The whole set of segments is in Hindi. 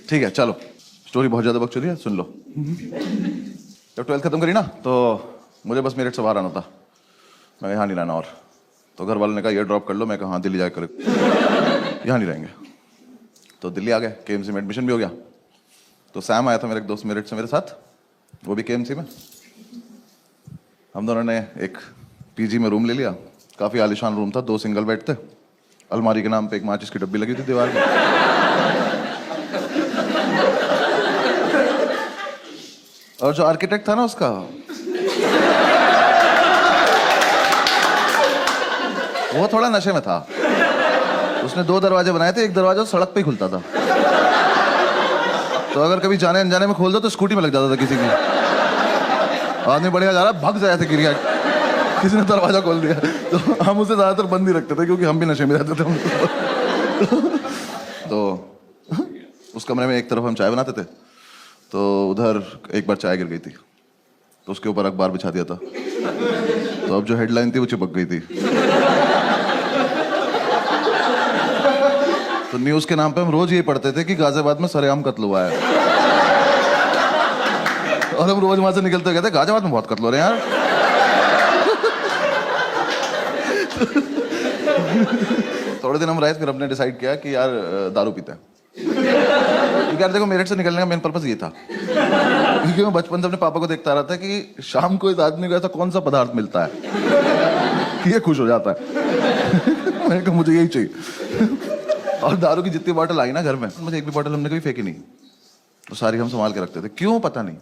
ठीक है चलो, स्टोरी बहुत ज़्यादा बकचोदी है, सुन लो। जब 12th खत्म करी ना तो मुझे बस मेरिट से बाहर आना था। मैं यहाँ नहीं रहना और, तो घर वालों ने कहा ये ड्रॉप कर लो। मैं कहा हाँ दिल्ली जाकर यहाँ नहीं रहेंगे। तो दिल्ली आ गए, KMC में एडमिशन भी हो गया। तो सैम आया था मेरे एक दोस्त मेरिट से मेरे साथ, वो भी KMC में। हम दोनों ने एक PG में रूम ले लिया। काफ़ी आलिशान रूम था, 2 सिंगल बेड थे, अलमारी के नाम पे एक माचिस की डब्बी लगी थी दीवार में। और जो आर्किटेक्ट था ना उसका, वो थोड़ा नशे में था। उसने 2 दरवाजे बनाए थे, एक दरवाजा सड़क पे ही खुलता था, तो अगर कभी जाने अनजाने में खोल दो तो स्कूटी में लग जाता था किसी की। आदमी बढ़िया जा रहा, भाग जाया था गिर, किसी ने दरवाजा खोल दिया। तो हम उसे ज्यादातर बंद ही रखते थे क्योंकि हम भी नशे में रहते थे। तो उस कमरे में एक तरफ हम चाय बनाते थे, तो उधर एक बार चाय गिर गई थी, तो उसके ऊपर अखबार बिछा दिया था। तो अब जो हेडलाइन थी वो चिपक गई थी। तो न्यूज़ के नाम पे हम रोज ये पढ़ते थे कि गाजियाबाद में सरेआम कत्ल हुआ है। और हम रोज वहां से निकलते कहते गाजियाबाद में बहुत कत्ल हो रहे हैं यार। थोड़े दिन हम रहे, फिर हमने डिसाइड किया कि यार दारू पीते हैं। क्योंकि यार देखो, मेरिट से निकलने का मेन पर्पस ये था, क्योंकि मैं बचपन से अपने पापा को देखता रहा था कि शाम को इस आदमी को ऐसा कौन सा पदार्थ मिलता है कि ये खुश हो जाता है। मैंने कहा मुझे यही चाहिए। और दारू की जितनी बॉटल आई ना घर में, मुझे एक भी बॉटल हमने कभी फेंकी नहीं, तो सारी हम संभाल के रखते थे। क्यों पता नहीं,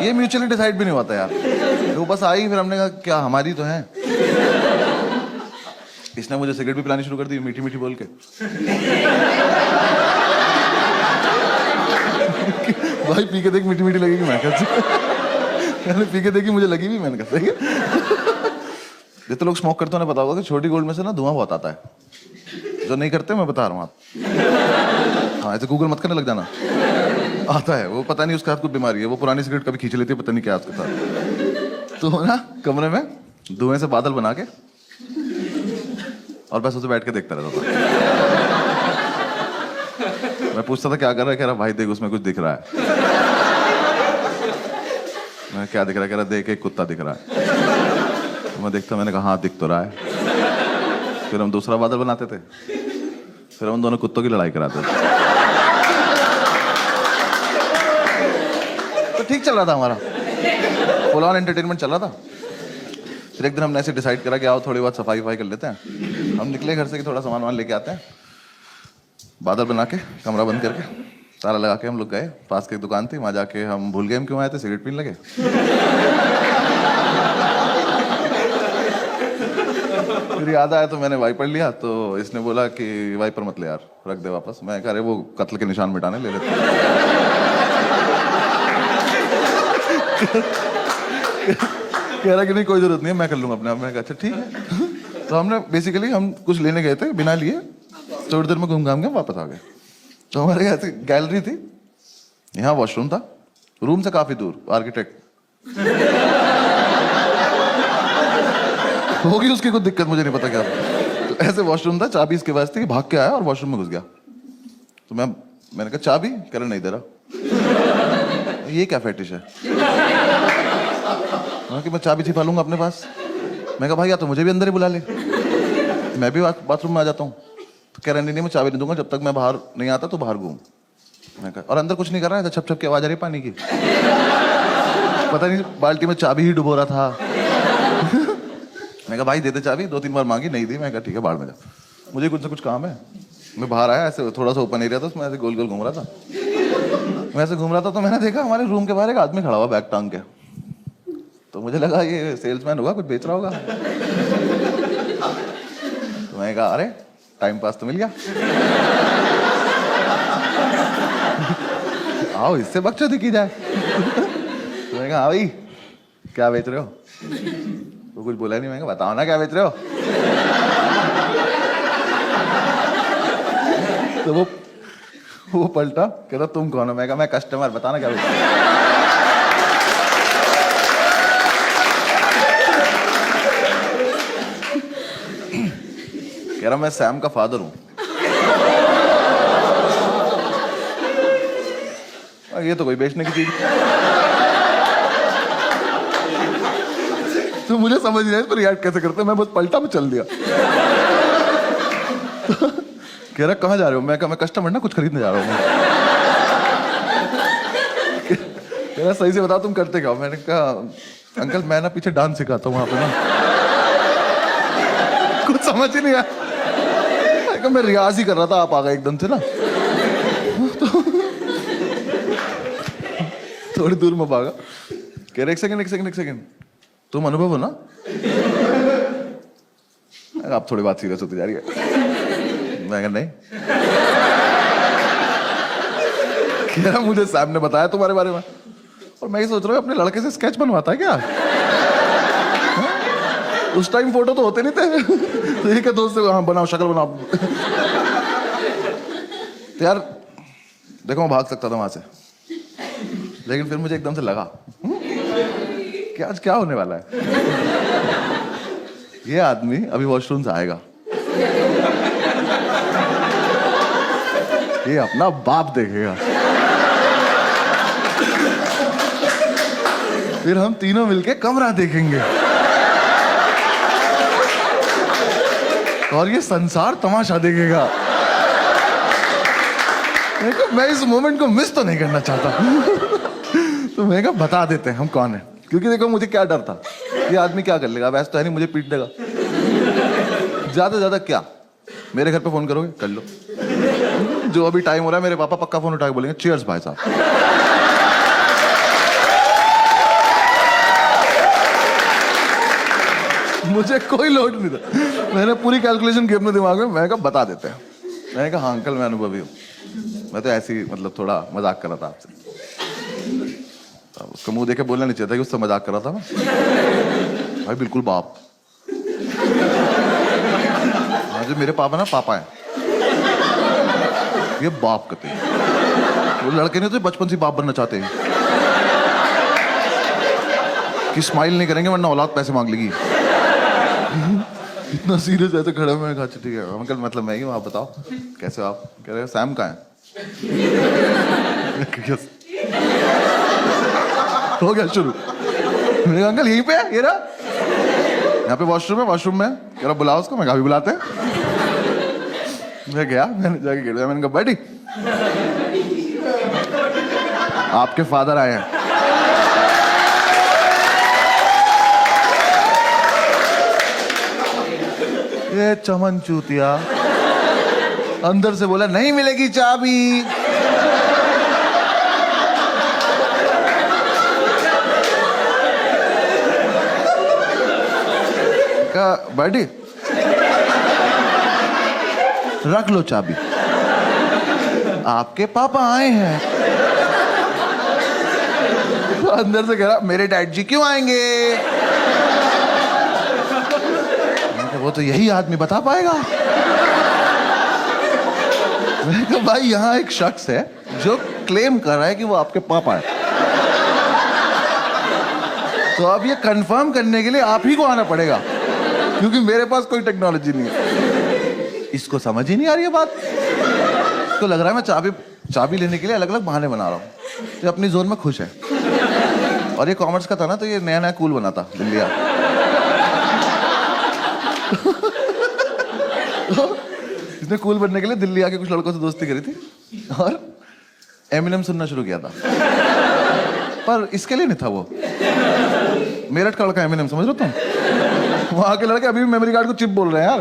ये म्यूचुअली डिसाइड भी नहीं होता यार, वो बस आई, फिर हमने कहा क्या हमारी तो है। इसने मुझे सिगरेट भी पिलानी शुरू कर दी मीठी मीठी बोल के। भाई पी के देख मीठी मीठी लगेगी। मैं कहती पी के देखी, मुझे लगी भी। मैंने कहा सही है। जितने लोग स्मोक करते हैं पता होगा कि छोटी गोल्ड में से ना धुआं बहुत आता है। जो नहीं करते मैं बता रहा हूँ आप। हाँ ऐसे गूगल मत करने लग जाना, आता है वो। पता नहीं उसके हाथ कुछ बीमारी है, वो पुरानी सिगरेट कभी खींच लेती है, पता नहीं क्या उसके साथ। तो ना कमरे में धुएं से बादल बना के और बस उसे बैठ के देखता रहता था। मैं पूछता था क्या कर रहा है, कह रहा भाई देख उसमें कुछ दिख रहा है। मैं क्या दिख रहा है, कह रहा देख एक कुत्ता दिख रहा है। तो मैं देखता, मैंने कहा हाँ दिख तो रहा है। फिर हम दूसरा बादल बनाते थे, फिर हम दोनों कुत्तों की लड़ाई कराते थे। तो ठीक चल रहा था हमारा, फुल ऑन एंटरटेनमेंट चल रहा था। फिर एक दिन हमने ऐसे डिसाइड करा कि आओ थोड़ी बहुत सफाई वफाई कर लेते हैं। हम निकले घर से कि थोड़ा सामान वामान लेके आते हैं। बादल बना के, कमरा बंद करके, ताला लगा के हम लोग गए। पास की एक दुकान थी, वहाँ जाके हम भूल गए हम क्यों आए थे, सिगरेट पीने लगे। फिर याद आया तो मैंने वाइपर लिया, तो इसने बोला कि वाइपर मत ले यार, रख दे वापस। मैं कह रहे वो कत्ल के निशान मिटाने ले लेते। कह रहा कि नहीं कोई जरूरत नहीं है, मैं कर लूंगा अपने आप। मैं कहा अच्छा ठीक है। तो हमने बेसिकली हम कुछ लेने गए थे, बिना लिए थोड़ी देर में घूम घाम के वापस आ गए। तो हमारे यहाँ से गैलरी थी, यहाँ वॉशरूम था, रूम से काफी दूर। आर्किटेक्ट होगी उसकी कुछ दिक्कत, मुझे नहीं पता क्या। तो ऐसे वॉशरूम था, चाबी इसके पास थी, भाग के आया और वॉशरूम में घुस गया। तो मैंने कहा चाबी, कह रहा नहीं दे रहा। ये क्या फेटिश है कि मैं चाबी छिपा लूंगा अपने पास। मैं कहा भाई या तो मुझे भी अंदर ही बुला ले, मैं भी बाथरूम में आ जाता हूँ। तो कह रहा नहीं मैं चाबी नहीं दूंगा जब तक मैं बाहर नहीं आता, तो बाहर घूम। मैं कहा और अंदर कुछ नहीं कर रहा है, छप छप की आवाज आ रही पानी की। पता नहीं बाल्टी में चाबी ही डुबो रहा था। मैं कहा भाई दे दे चाबी, 2-3 बार मांगी, नहीं दी। मैं कहा ठीक है बाहर में जा, मुझे कुछ से कुछ काम है। मैं बाहर आया, ऐसे थोड़ा सा ओपन एरिया था, उसमें ऐसे गोल गोल घूम रहा था। मैं ऐसे घूम रहा था तो मैंने देखा हमारे रूम के बाहर एक आदमी खड़ा हुआ बैग टांग के। तो मुझे लगा ये सेल्समैन होगा, कुछ बेच रहा होगा। तो मैं कहा अरे टाइम पास तो मिल गया, आओ इससे बकचोदी की जाए। तो मैं कहा हाँ भाई क्या बेच रहे हो। वो कुछ बोला नहीं। मैं कहा बताओ ना क्या बेच रहे हो। तो वो पलटा, कहता तुम कौन हो। मैं कहा मैं कस्टमर, बताना क्या बेच रहे हो। कह रहा मैं सैम का फादर हूं। ये तो कोई बेचने की चीज। तो मुझे समझ नहीं आया इस पर रिएक्ट कैसे करते, मैं बस पलटा में चल दिया। तो कह रहा कहाँ जा रहे हो? मैं कहा मैं कस्टमर ना, कुछ खरीदने जा रहा हूँ। कह रहा सही से बताओ तुम करते क्या हो? मैंने कहा अंकल मैं ना पीछे डांस सिखाता हूँ वहां पे ना। कुछ समझ ही नहीं आया। मैं रियाज ही कर रहा था, आप आ गए एकदम से ना। तो थोड़ी दूर में भागा। कह रहे एक सेकंड तुम अनुभव हो ना? आप थोड़ी बात सीरियस होती जा रही है। मैं कहा नहीं। कह रहा मुझे सैम ने बताया तुम्हारे बारे में, और मैं ही सोच रहा हूँ अपने लड़के से स्केच बनवाता है क्या? उस टाइम फोटो तो होते नहीं थे। तो ये क्या दोस्त से हाँ बनाओ, शक्ल बनाओ। तो यार देखो मैं भाग सकता था वहां से, लेकिन फिर मुझे एकदम से लगा कि आज क्या होने वाला है। ये आदमी अभी वॉशरूम से आएगा, ये अपना बाप देखेगा, फिर हम तीनों मिलके कमरा देखेंगे, और ये संसार तमाशा देखेगा। मैं इस मोमेंट को मिस तो नहीं करना चाहता। तो मैं कहा बता देते हैं हम कौन है, क्योंकि देखो मुझे क्या डर था, ये आदमी क्या कर लेगा, वैसे तो है नहीं मुझे पीट देगा, ज्यादा से ज्यादा क्या मेरे घर पे फोन करोगे, कर लो। जो अभी टाइम हो रहा है मेरे पापा पक्का फोन उठा के बोलेंगे चीयर्स भाई साहब। मुझे कोई लोड नहीं था, मैंने पूरी कैलकुलेशन की अपने दिमाग में। मैं कहा बता देते हैं। मैंने कहा हाँ अंकल मैं अनुभवी हूँ, मैं तो ऐसे ही मतलब थोड़ा मजाक कर रहा था आपसे। उसका मुंह देखे बोलना नहीं चाहिए था कि उससे मजाक कर रहा था मैं। भाई बिल्कुल बाप। हाँ जो मेरे पापा ना पापा है, ये बाप कहते हैं। वो लड़के नहीं तो बचपन से बाप बनना चाहते हैं कि स्माइल नहीं करेंगे वरना औलाद पैसे मांग लेगी। इतना सीरियस ऐसे खड़े में कहा ठीक है अंकल मतलब मैं ही हूँ, आप बताओ कैसे हो आप? कह रहे सैम कहाँ है? हो गया शुरू। मैंने कहा अंकल यहीं पे है, ये रहा यहाँ पे वॉशरूम है, वॉशरूम में। कह रहा बुलाओ उसको। मैं कहा भी बुलाते हैं। मैं गया, मैंने जाके गिर दिया। मैंने कहा बैठी आपके फादर आए हैं। ये चमन चूतिया अंदर से बोला नहीं मिलेगी चाबी। कहा बैठी रख लो चाबी, आपके पापा आए हैं। तो अंदर से कह रहा मेरे डैड जी क्यों आएंगे? वो तो यही आदमी बता पाएगा। मैंने कहा भाई यहाँ एक शख्स है जो क्लेम कर रहा है कि वो आपके पापा है, तो अब ये कंफर्म करने के लिए आप ही को आना पड़ेगा, क्योंकि मेरे पास कोई टेक्नोलॉजी नहीं है। इसको समझ ही नहीं आ रही है बात। इसको लग रहा है मैं चाबी लेने के लिए अलग अलग बहाने बना रहा हूँ। तो अपनी जोन में खुश है। और ये कॉमर्स का था ना, तो ये नया नया कूल बना था दिल्लिया। इसने कूल बनने के लिए दिल्ली आके कुछ लड़कों से दोस्ती करी थी और एमिनेम सुनना शुरू किया था। पर इसके लिए नहीं था वो, मेरठ का लड़का एमिनेम, समझ रहे हो तुम? वहां के लड़के अभी भी मेमोरी कार्ड को चिप बोल रहे हैं यार।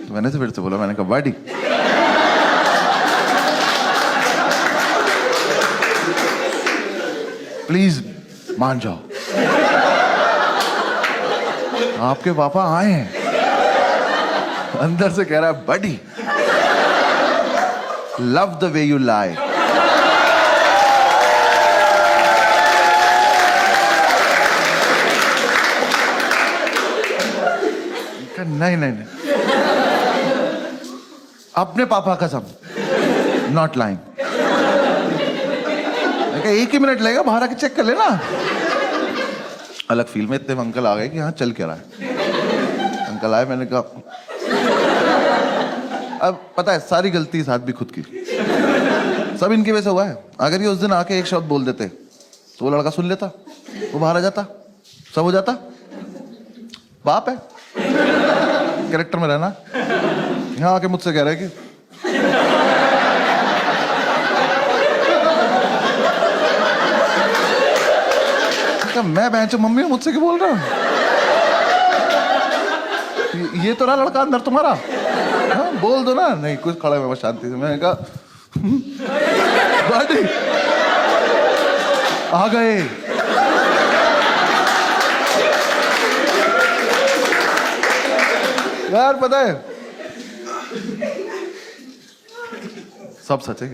तो मैंने से फिर से बोला, मैंने कहा वाडी प्लीज मान जाओ, आपके पापा आए हैं। अंदर से कह रहा है buddy love the way you lie. नहीं नहीं नहीं, अपने पापा कसम नॉट लाइंग। एक ही मिनट लगेगा, बाहर आके चेक कर लेना। अलग फील में इतने अंकल आ गए कि हाँ चल क्या रहा है। अंकल आए, मैंने कहा अब पता है सारी गलती इस आदमी खुद की, सब इनकी वजह से हुआ है। अगर ये उस दिन आके एक शब्द बोल देते तो वो लड़का सुन लेता, वो बाहर आ जाता, सब हो जाता। बाप है, कैरेक्टर में रहना। यहाँ आके मुझसे कह रहा है कि मैं बहन मम्मी मुझसे क्यों बोल रहा हूँ? ये तो रहा लड़का अंदर तुम्हारा। हाँ, बोल दो ना। नहीं कुछ, खड़ा है शांति से। मैंने कहा आ गए। यार पता है सब सच है।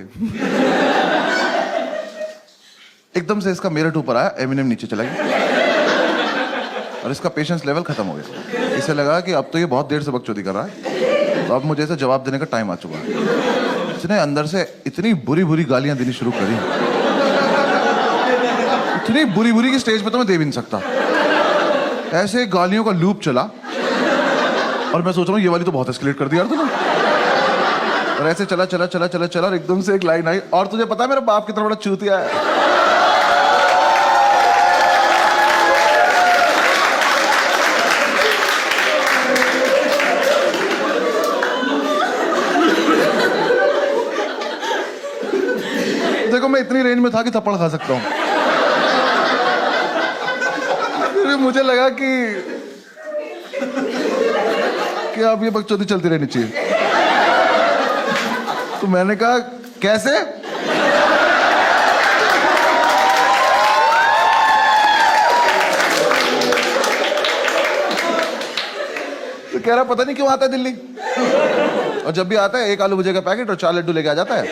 एकदम से इसका मेरिट ऊपर आया, एमिनेम नीचे चला गया और इसका पेशेंस लेवल खत्म हो गया। इसे लगा कि अब तो ये बहुत देर से बकचोदी कर रहा है, तो अब मुझे इसे जवाब देने का टाइम आ चुका है। इसने अंदर से इतनी बुरी बुरी गालियां देनी शुरू करी, इतनी बुरी बुरी की स्टेज पे तो मैं दे भी नहीं सकता। ऐसे गालियों का लूप चला और मैं सोच रहा हूँ ये वाली तो बहुत एस्केलेट कर दिया यार तूने। और ऐसे चला चला चला चला चला और एकदम से एक लाइन आई, और तुझे पता है मेरा बाप कितना बड़ा चूतिया है। देखो मैं इतनी रेंज में था कि थप्पड़ खा सकता हूँ। फिर मुझे लगा कि अब ये बकचोदी चलती रहनी चाहिए। तो मैंने कहा कैसे? तो कह रहा पता नहीं क्यों आता है दिल्ली, और जब भी आता है एक आलू भुजिया का पैकेट और 4 लड्डू लेके आ जाता है।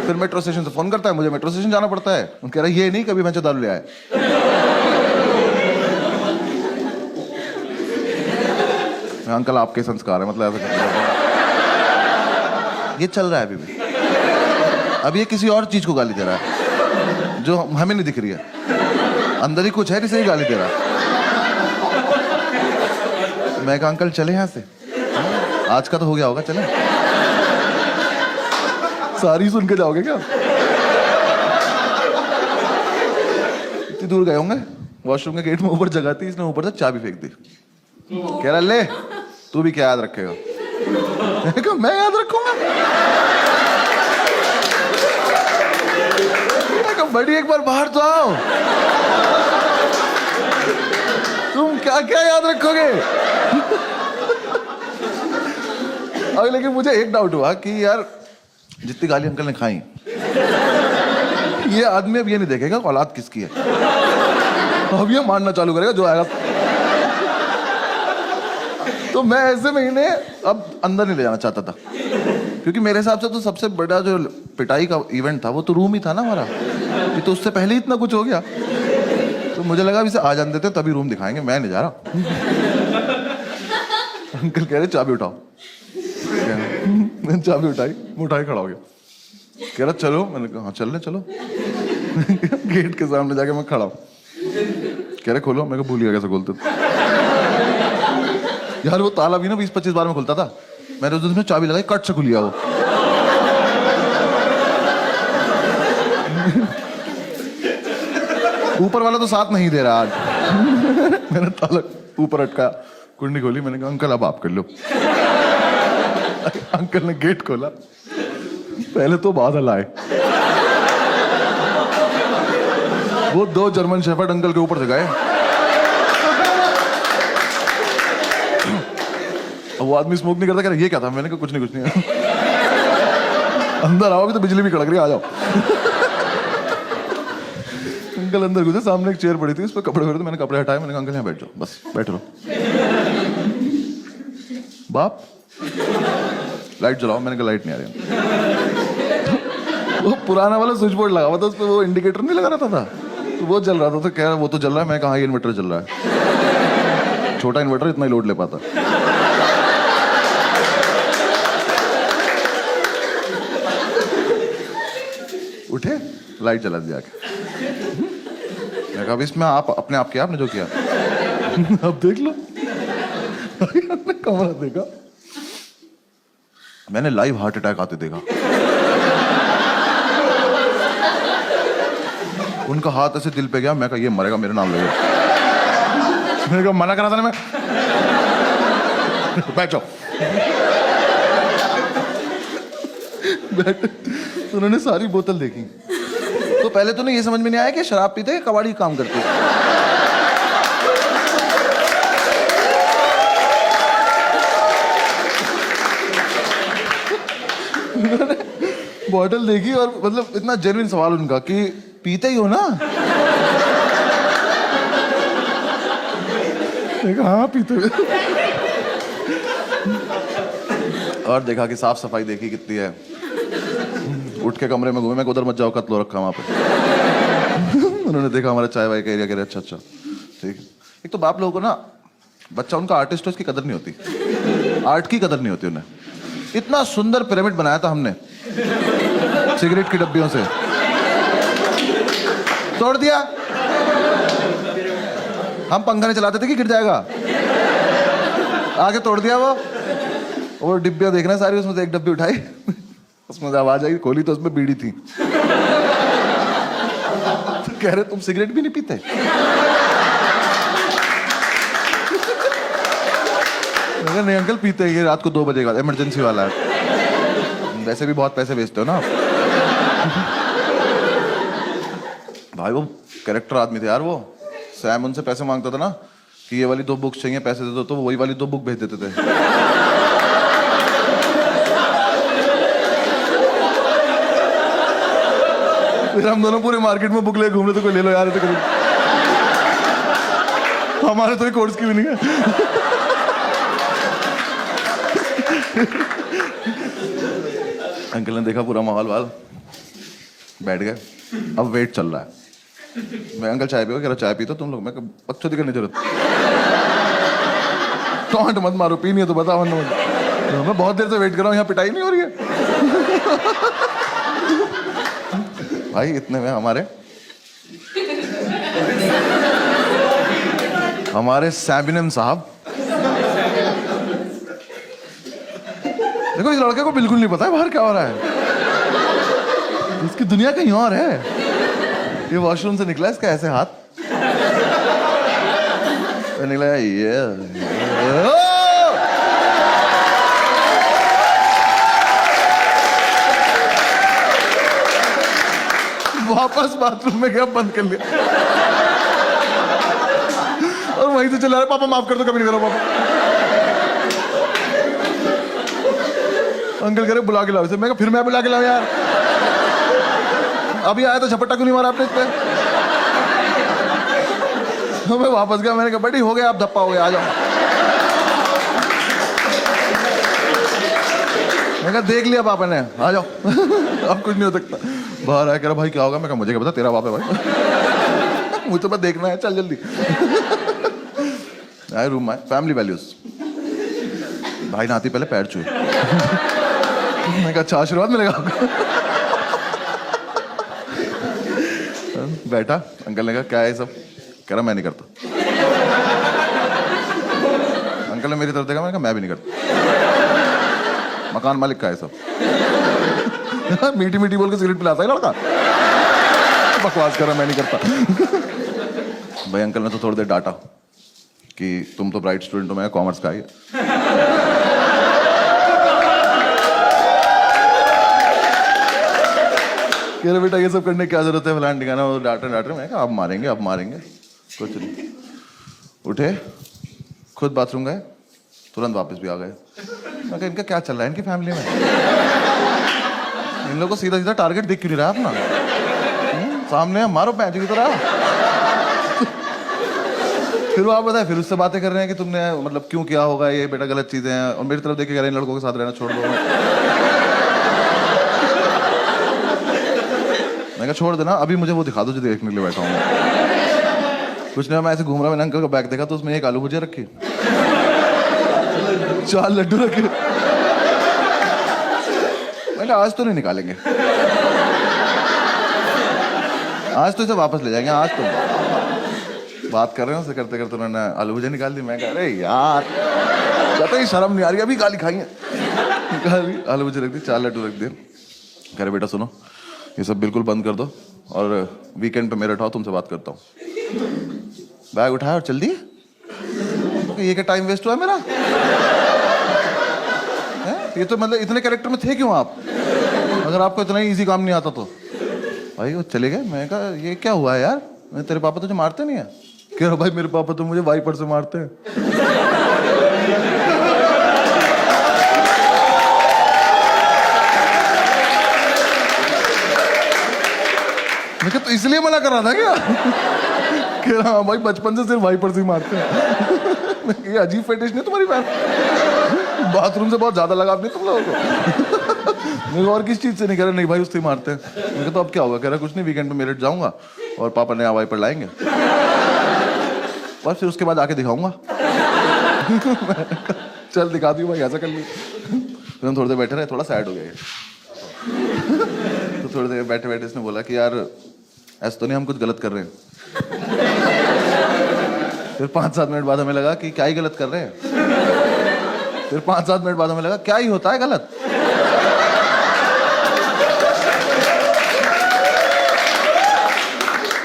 फिर मेट्रो स्टेशन से फोन करता है, मुझे मेट्रो स्टेशन जाना पड़ता है। कह रहा ये नहीं कभी मैं दारू ले आया। अंकल आपके संस्कार है, मतलब ऐसा ये चल रहा है अभी भी। अब ये किसी और चीज को गाली दे रहा है जो हमें नहीं दिख रही है, अंदर ही कुछ है जिसे ही गाली दे रहा है। मैं कहा अंकल चले यहां से, आज का तो हो गया होगा, चले। सारी सुन के जाओगे क्या? इतनी दूर गए होंगे, वॉशरूम के गेट में ऊपर जगह थी, इसने ऊपर से चाबी फेंक दी। कह रहा ले तू भी क्या याद रखेगा? मैं याद रखूंगा? बड़ी एक बार बाहर तो आओ, तुम क्या क्या याद रखोगे? और लेकिन मुझे एक डाउट हुआ कि यार जितनी गाली अंकल ने खाई, ये आदमी अब ये नहीं देखेगा औलाद किसकी है, अब ये मानना चालू करेगा जो आएगा। तो मैं ऐसे महीने अब अंदर नहीं ले जाना चाहता था, क्योंकि मेरे हिसाब से तो सबसे बड़ा जो पिटाई का इवेंट था वो तो रूम ही था ना हमारा। ये तो उससे पहले ही इतना कुछ हो गया, तो मुझे लगा इसे आ जाने देते तभी रूम दिखाएंगे, मैं नहीं जा रहा। अंकल कह रहे चाबी उठाओ। मैंने चाबी उठाई खड़ा हो गया। कह रहा चलो, मैंने कहा हाँ चलने चलो। गेट के सामने जाके मैं खड़ा हूँ। कह रहे खोलो, मैं भूल गया कैसे खोलते थे। यार वो ताला भी ना 20-25 बार में खुलता था, मैंने उस दिन चाबी लगाई, कट से खुल गया वो। ऊपर वाला तो साथ नहीं दे रहा आज। मैंने ताला ऊपर अटका, कुंडी खोली, मैंने कहा अंकल अब आप कर लो। अंकल ने गेट खोला, पहले तो बादल आए, वो 2 जर्मन शेफर्ड अंकल के ऊपर से गए। वो आदमी स्मोक नहीं करता, कह रहा ये क्या था? मैंने कहा कुछ नहीं। अंदर आओ, अभी तो बिजली भी कड़क रही है, आ जाओ। अंकल अंदर घुसे, सामने एक चेयर पड़ी थी, उस पर कपड़े पड़े थे, मैंने कपड़े हटाए, मैंने कहा अंकल यहाँ बैठ जाओ, बस बैठ रहो। बाप लाइट जलाओ, मैंने कहा लाइट नहीं आ रही। वो पुराना वाला स्विच बोर्ड लगा हुआ था, उस पर वो इंडिकेटर नहीं लगा रहता था, तो वो जल रहा था। तो कह रहा वो तो जल रहा है, मैं कहा ये इन्वर्टर जल रहा है, छोटा इन्वर्टर इतना ही लोड ले पाता। उठे, लाइट जला दिया। मैं कहा इसमें आप अपने आप किया, आपने जो किया। अब देख लो। कमरा देखा, मैंने लाइव हार्ट अटैक आते देखा। उनका हाथ ऐसे दिल पे गया, मैं कहा ये मरेगा मेरे नाम लेगा। मैंने कहा मना करा था ना मैं। बैठ जाओ। तो उन्होंने सारी बोतल देखी। तो पहले तो नहीं ये समझ में नहीं आया कि शराब पीते हैं कबाड़ी काम करते हैं। बॉटल देखी और मतलब इतना जेन्युइन सवाल उनका कि पीते ही हो ना? देखा हाँ पीते हुए। और देखा कि साफ सफाई देखी कितनी है। उठ के कमरे में घूमे, मैं उधर मत जाओ कत्लो रखा वहां पे। उन्होंने देखा हमारा चाय वाय का एरिया, कह रहे अच्छा अच्छा ठीक। एक तो बाप लोगों को ना, बच्चा उनका आर्टिस्ट है उसकी कदर नहीं होती, आर्ट की कदर नहीं होती उन्हें। इतना सुंदर पिरामिड बनाया था हमने सिगरेट की डब्बियों से, तोड़ दिया। हम पंखा नहीं चलाते थे कि गिर जाएगा, आगे तोड़ दिया वो डिब्बियां देखना सारी, उसमें से एक डब्बी उठाई, उसमें से आवाज आई, खोली तो उसमें बीड़ी थी। तो कह रहे तुम सिगरेट भी नहीं पीते? नहीं अंकल पीते हैं, ये रात को 2 बजे का इमरजेंसी वाला है। वैसे भी बहुत पैसे बेचते हो ना भाई। वो कैरेक्टर आदमी थे यार वो। सैम उनसे पैसे मांगता था ना कि ये वाली 2 बुक्स चाहिए, पैसे दे दो, तो वही वाली 2 बुक भेज देते थे। फिर हम दोनों पूरे मार्केट में बुक ले घूम रहे थे, कोई ले लो यार, तो हमारे तो एक कोर्स की भी नहीं है। अंकल ने देखा पूरा माहौल वाल, बैठ गए। अब वेट चल रहा है। मैं अंकल चाय पियो, कह रहा चाय पी तो तुम लोग। मैं बकचोदी करने की जरूरत, टॉन्ट मत मारो, पी नहीं है तो बताओ। मैं बहुत देर से वेट कर रहा हूँ, यहाँ पिटाई नहीं हो रही है। भाई इतने में हमारे सैबिनम साहब, देखो इस लड़के को बिल्कुल नहीं पता है बाहर क्या हो रहा है, इसकी दुनिया कहीं और है। ये वॉशरूम से निकला इसका ऐसे हाथ निकला, ये वापस बाथरूम में गया, बंद कर लिया और वहीं से चला रहा, पापा माफ कर दो, कभी नहीं करो पापा। अंकल कह रहे बुला के लाओ इसे। मैं फिर मैं बुला के लाऊं यार, अभी आया तो झपट्टा क्यों नहीं मारा आपने इस पे? तो मैं वापस गया, मैंने कहा बड़ी हो गया, आप धप्पा हो गया, आ जाओ। मैं कहा देख लिया पापा ने, आ जाओ। अब कुछ नहीं हो सकता। बाहर आया, कह रहा भाई क्या होगा? मैं कहा मुझे क्या पता, तेरा बाप है भाई। मुझे तो बस देखना है, चल जल्दी। आए रूम में, फैमिली वैल्यूज। भाई नहाती पहले पैर छुए। मैं कहा अच्छा आशीर्वाद मिलेगा आपको। बैठा, अंकल ने कहा क्या है सब? कह रहा मैं नहीं करता। अंकल ने मेरी तरफ देखा, मैंने कहा मैं भी नहीं करता। मकान मालिक का है सब। मीठी मीठी बोल के सिगरेट पिलाता है लड़का, बकवास कर रहा मैं नहीं करता। भाई अंकल ने तो थोड़ी देर डांटा कि तुम तो ब्राइट स्टूडेंट हो, मैं कॉमर्स का ही। कह रहे बेटा ये सब करने की क्या जरूरत है, फलान ठिकाना। वो डांटे। मैं कहा अब मारेंगे कुछ नहीं। उठे, खुद बाथरूम गए, तुरंत वापस भी आ गए। मैं कहा इनका क्या चल रहा है इनकी फैमिली में? इन लोगों को सीधा सीधा टारगेट दिख क्यों नहीं रहा अपना? सामने मारो पैंच की तरह। फिर वो आप बताए, फिर उससे बातें कर रहे हैं कि तुमने मतलब क्यों किया होगा ये, बेटा गलत चीजें हैं। और मेरी तरफ देख के कह रहे हैं लड़कों के साथ रहना छोड़ दो। मैं कहा छोड़ देना, अभी मुझे वो दिखा दो जो देखने के लिए बैठा हूँ। कुछ नहीं, मैं ऐसे घूम रहा, मैंने अंकल का बैग देखा तो उसमें 1 आलू भुजिया रखी, 4 लड्डू रखे। मैंने आज तो नहीं निकालेंगे, आज तो इसे वापस ले जाएंगे। आज तो बात कर रहे हैं उससे, करते करते उन्होंने आलू भुजिया निकाल दी। मैं कह अरे यार कहते ही शर्म नहीं आ रही, अभी गाली खाई है। आलू मुझे रख दी, 4 लड्डू रख दिए। कह रहे बेटा सुनो, ये सब बिल्कुल बंद कर दो और वीकेंड पे मेरे उठाओ, तुमसे बात करता हूँ। बैग उठाया और चल दिए। ये क्या टाइम वेस्ट हुआ है मेरा? ये तो मतलब इतने कैरेक्टर में थे क्यों आप? अगर आपको इतना ही इजी काम नहीं आता तो भाई वो चले गए। मैं कहा ये क्या हुआ है यार, तेरे पापा तुझे मारते नहीं है? कह रहा भाई मेरे पापा तो मुझे वाइपर से मारते हैं। मैं कहा तो इसलिए मना कर रहा था क्या? कह रहा भाई बचपन से सिर्फ वाइपर से ही मारते हैं। ये अजीब फेटिश नहीं तुम्हारी बहन? बाथरूम से बहुत ज्यादा लगाव नहीं तुम लोगों को? मेरे और किस चीज से नहीं? कह रहा नहीं भाई उससे ही मारते हैं। मैं कहा तो अब क्या होगा? कह रहा कुछ नहीं, वीकेंड पे मेरठ जाऊंगा और पापा नया वाइपर लाएंगे, बस फिर उसके बाद आके दिखाऊंगा। चल दिखा दी भाई, ऐसा कर ली। फिर हम थोड़ी देर बैठे रहे, थोड़ा सैड हो गया। तो थोड़ी देर बैठे बैठे इसने बोला कि यार ऐसा तो नहीं हम कुछ गलत कर रहे हैं? फिर 5-7 मिनट बाद हमें लगा कि क्या ही गलत कर रहे हैं। फिर 5-7 मिनट बाद हमें लगा क्या ही होता है गलत।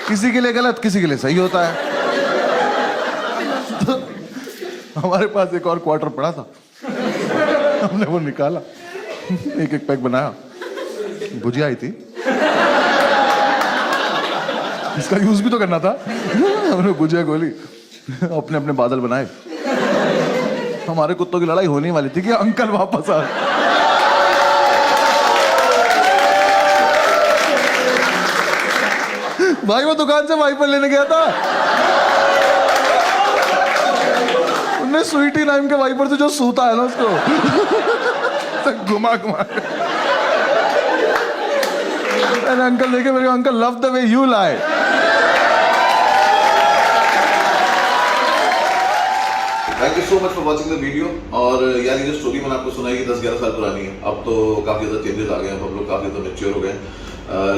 किसी के लिए गलत, किसी के लिए सही होता है। तो हमारे पास एक और क्वार्टर पड़ा था, हमने वो निकाला, एक एक पैक बनाया। भुजिया आई थी, इसका यूज भी तो करना था। हमने भुजिया गोली, अपने अपने बादल बनाए। हमारे कुत्तों की लड़ाई होने वाली थी कि अंकल वापस आ। भाई वो दुकान से वाइपर लेने गया था, उन्हें स्वीटी नाम के वाइपर से जो सूता है ना उसको तो घुमा घुमा। अंकल देखे मेरे, uncle love the way you lie. Thank you so much for watching the video. और यार ये जो स्टोरी मैंने आपको सुनाई कि 10-11 साल पुरानी है, अब तो काफी ज्यादा चेंजेस आ गए हैं, हम लोग काफी ज्यादा मैच्योर हो गए।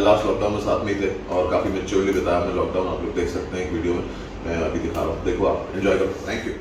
लास्ट लॉकडाउन में साथ में ही थे और काफी मैच्योरली बिताया हमने लॉकडाउन। आप लोग देख सकते हैं एक वीडियो में, मैं अभी दिखा रहा हूँ, देखो आप एंजॉय करो। Thank you.